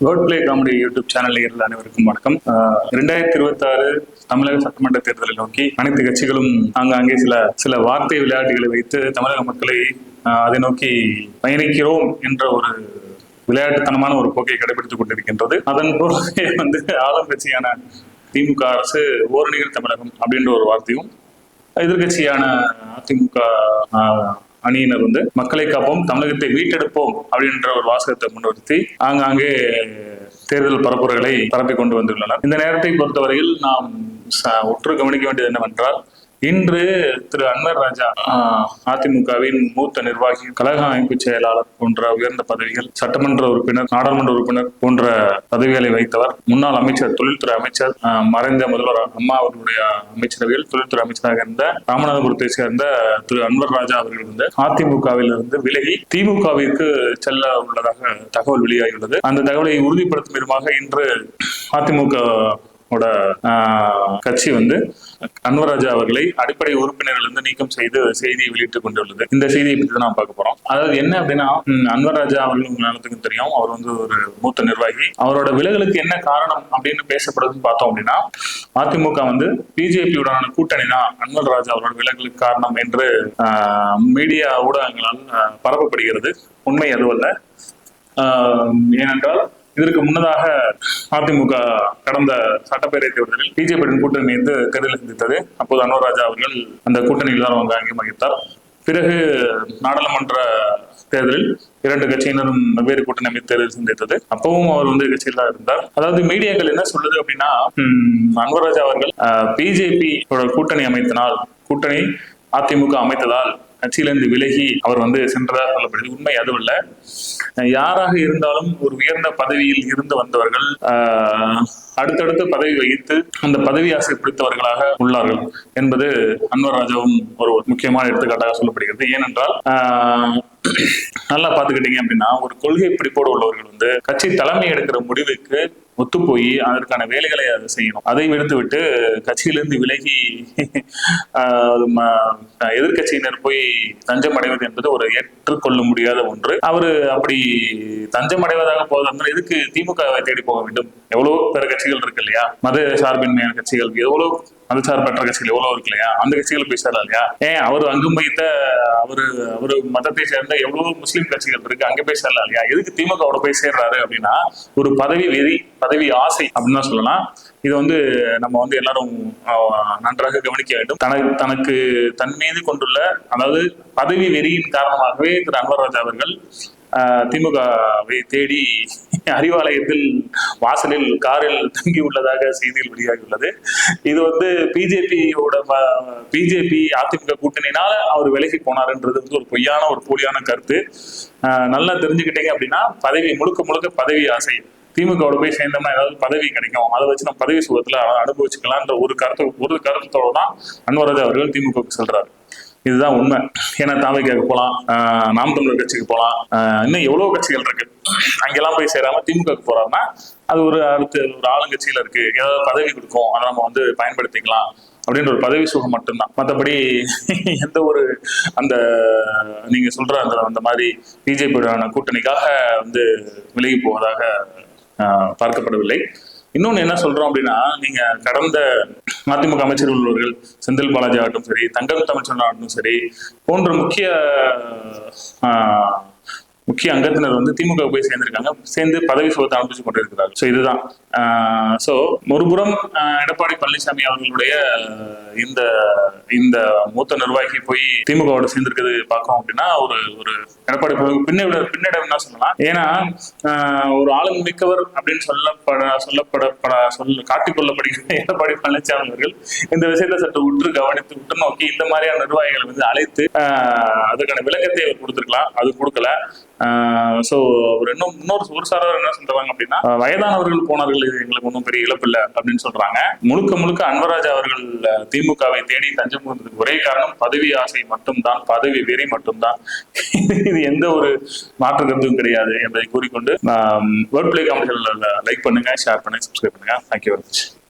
Word play comedy YouTube channel அனைவருக்கும் வணக்கம். 2026 தமிழக சட்டமன்ற தேர்தலை நோக்கி அனைத்து கட்சிகளும் அங்கே சில சில வார்த்தை விளையாட்டுகளை வைத்து தமிழக மக்களை அதை நோக்கி பயணிக்கிறோம் என்ற ஒரு விளையாட்டுத்தனமான ஒரு போக்கை கடைபிடித்துக் கொண்டிருக்கின்றது. அதன் போலவே ஆளும் கட்சியான திமுக அரசு ஓரணிகள் தமிழகம் அப்படின்ற ஒரு வார்த்தையும், எதிர்கட்சியான அதிமுக அணியினர் மக்களை காப்போம், தமிழகத்தை மீட்டெடுப்போம் அப்படின்ற ஒரு வாசகத்தை முன்னிறுத்தி ஆங்காங்கே தேர்தல் பரப்புரைகளை பரப்பிக் கொண்டு வந்துள்ளனர். இந்த நேரத்தை பொறுத்தவரையில் நாம் உற்று கவனிக்க வேண்டியது என்னவென்றால், இன்று திரு அன்வர் ராஜா அதிமுகவின் மூத்த நிர்வாகி, கழக அமைப்பு செயலாளர் போன்ற உயர்ந்த பதவிகள், சட்டமன்ற உறுப்பினர், நாடாளுமன்ற உறுப்பினர் போன்ற பதவிகளை வைத்தவர், முன்னாள் அமைச்சர், தொழில்துறை அமைச்சர், மறைந்த முதல்வர் அம்மா அவர்களுடைய அமைச்சரவையில் தொழில்துறை அமைச்சராக இருந்த ராமநாதபுரத்தை சேர்ந்த திரு அன்வர் ராஜா அவர்கள் அதிமுகவில் இருந்து விலகி திமுகவிற்கு செல்ல உள்ளதாக தகவல் வெளியாகியுள்ளது. அந்த தகவலை உறுதிப்படுத்தும் விதமாக இன்று அதிமுக கட்சி அன்வர் ராஜா அவர்களை அடிப்படை உறுப்பினர்கள் நீக்கம் செய்து செய்தியை வெளியிட்டுக் கொண்டுள்ளது. இந்த செய்தியை பற்றி தான் நாம் பார்க்க போறோம். அதாவது என்ன அப்படின்னா, அன்வர் ராஜா அவர்கள் உங்களுக்கு தெரியும், அவர் ஒரு மூத்த நிர்வாகி. அவரோட விலகலுக்கு என்ன காரணம் அப்படின்னு பேசப்படுதுன்னு பார்த்தோம் அப்படின்னா, அதிமுக பிஜேபியுடனான கூட்டணி தான் அன்வர் ராஜா அவரோட விலகலுக்கு காரணம் என்று மீடியா ஊடகங்களால் பரப்பப்படுகிறது. உண்மை அதுவல்ல. ஏனென்றால் இதற்கு முன்னதாக அதிமுக கடந்த சட்டப்பேரவை தேர்தலில் பிஜேபியுடன் கூட்டணி தேர்தலை சந்தித்தது. அப்போது அன்வர் ராஜா அவர்கள் அந்த கூட்டணியில் தான் அங்கம் வகித்தார். பிறகு நாடாளுமன்ற தேர்தலில் இரண்டு கட்சியினரும் வெவ்வேறு கூட்டணி அமைத்து தேர்தல் சந்தித்தது. அப்பவும் அவர் கட்சியில் தான் இருந்தார். அதாவது மீடியாக்கள் என்ன சொல்லுது அப்படின்னா, அன்வர் ராஜா அவர்கள் பிஜேபி கூட்டணி அமைத்தனால், கூட்டணி அதிமுக அமைத்ததால் கட்சியிலிருந்து விலகி அவர் சென்றதாக சொல்லப்படுது. உண்மை அதுவல்ல. யாராக இருந்தாலும் ஒரு உயர்ந்த பதவியில் இருந்து வந்தவர்கள் அடுத்தடுத்து பதவி வகித்து அந்த பதவி ஆசை பிடித்தவர்களாக உள்ளார்கள் என்பது அன்வர் ராஜாவும் ஒரு முக்கியமான எடுத்துக்காட்டாக சொல்லப்படுகிறது. ஏனென்றால் நல்லா பாத்துக்கிட்டீங்க அப்படின்னா, ஒரு கொள்கை பிடிப்போடு உள்ளவர்கள் கட்சி தலைமை எடுக்கிற முடிவுக்கு ஒத்து போய் அதற்கான வேலைகளை அதை செய்யணும். அதை விடுத்து கட்சியிலிருந்து விலகி எதிர்கட்சியினர் போய் தஞ்சம் அடைவது என்பது ஒரு ஏற்றுக்கொள்ள முடியாத ஒன்று. அவரு அப்படி தஞ்சம் அடைவதாக போவதால் எதுக்கு திமுகவை தேடி போக வேண்டும்? எவ்வளவு பிற கட்சிகள் இருக்கு இல்லையா? மத சார்பின்மையான கட்சிகள் எவ்வளவு, மதசார்பற்ற கட்சிகள் எவ்வளவு இருக்கு இல்லையா? அந்த கட்சிகள் போய் சேரலாம் இல்லையா? ஏன் அவர் அங்கும் வைத்த அவரு மதத்தை சேர்ந்த எவ்வளவு முஸ்லீம் கட்சிகள் இருக்கு, அங்க போய் சேரலாம் இல்லையா? எதுக்கு திமுகவோட போய் சேர்றாரு அப்படின்னா, ஒரு பதவி வெறி, பதவி ஆசை அப்படின்னு தான் சொல்லலாம். இது நம்ம எல்லாரும் நன்றாக கவனிக்க வேண்டும். தனக்கு தன் மீது கொண்டுள்ள, அதாவது பதவி வெறியின் காரணமாகவே திரு அன்வர் ராஜா அவர்கள் திமுகவை தேடி அறிவாலயத்தில் வாசலில் காரில் தங்கி உள்ளதாக செய்தியில் வெளியாகியுள்ளது. இது பிஜேபி அதிமுக கூட்டணினால அவர் விலகி போனார்ன்றது ஒரு பொய்யான, ஒரு போலியான கருத்து. நல்லா தெரிஞ்சுக்கிட்டீங்க அப்படின்னா, பதவி முழுக்க பதவி ஆசை. திமுகவோட போய் சேர்ந்தோம்னா ஏதாவது பதவி கிடைக்கும், அதை வச்சு நம்ம பதவி சுகத்துல அனுபவிச்சுக்கலாம்ன்ற ஒரு கருத்தோட தான் அன்வர் ராஜா அவர்கள் திமுகவுக்கு செல்றாரு. இதுதான் உண்மை. ஏன்னா தாவைக்காக்கு போகலாம், நாம் தமிழர் கட்சிக்கு போகலாம், இன்னும் எவ்வளவு கட்சிகள் இருக்கு. அங்கெல்லாம் போய் சேராம திமுகவுக்கு போறாருன்னா அது அடுத்து ஒரு ஆளுங்கட்சியில இருக்கு, ஏதாவது பதவி கொடுக்கும், அதை நம்ம பயன்படுத்திக்கலாம் அப்படின்ற ஒரு பதவி சுகம் மட்டும்தான். மற்றபடி எந்த ஒரு அந்த நீங்க சொல்ற அந்த மாதிரி பிஜேபியோட கூட்டணிக்காக விலகி போவதாக பார்க்கப்படவில்லை. இன்னொன்னு என்ன சொல்றோம் அப்படின்னா, நீங்க கடந்த அதிமுக அமைச்சர்கள் உள்ளவர்கள், செந்தில் பாலாஜி ஆகட்டும் சரி, தங்கம் தமிழ்ச்செல்வன் ஆகட்டும் சரி, போன்ற முக்கிய அங்கத்தினர் திமுக போய் சேர்ந்திருக்காங்க, சேர்ந்து பதவி சுகத்தை அனுப்பிச்சு கொண்டிருக்கிறார்கள். ஸோ இதுதான். ஸோ ஒருபுறம் எடப்பாடி பழனிசாமி அவர்களுடைய இந்த மூத்த நிர்வாகி போய் திமுகவோட சேர்ந்திருக்கிறது பார்க்கணும் அப்படின்னா, ஒரு எடப்பாடி பின்னடைவு தான் சொல்லலாம். ஏன்னா ஒரு ஆளும் மிக்கவர் அப்படின்னு காட்டிக்கொள்ளப்படுகிற எடப்பாடி பழனிசாமி அவர்கள் இந்த விஷயத்தை சற்று உற்று நோக்கி இந்த மாதிரியான நிர்வாகிகளை அழைத்து அதுக்கான விளக்கத்தை அவர் கொடுத்திருக்கலாம். அது கொடுக்கல. சோ இன்னொரு சாரர் என்ன சொல்றாங்க அப்படின்னா, வயதானவர்கள் போனார்கள், இது எங்களுக்கு ஒன்றும் பெரிய இழப்பு இல்லை அப்படின்னு சொல்றாங்க. முழுக்க அன்வர் ராஜா அவர்கள் திமுகவை தேடி தஞ்சம் புகுந்ததுக்கு ஒரே காரணம் பதவி ஆசை மட்டும்தான், பதவி வெறி மட்டும்தான். இது எந்த ஒரு மாற்று கருத்தும் கிடையாது என்பதை கூறிக்கொண்டு வேர்ட் பிளே காமெடிகள் லைக் பண்ணுங்க, ஷேர் பண்ணுங்க, சப்ஸ்கிரைப் பண்ணுங்க. Thank you very much.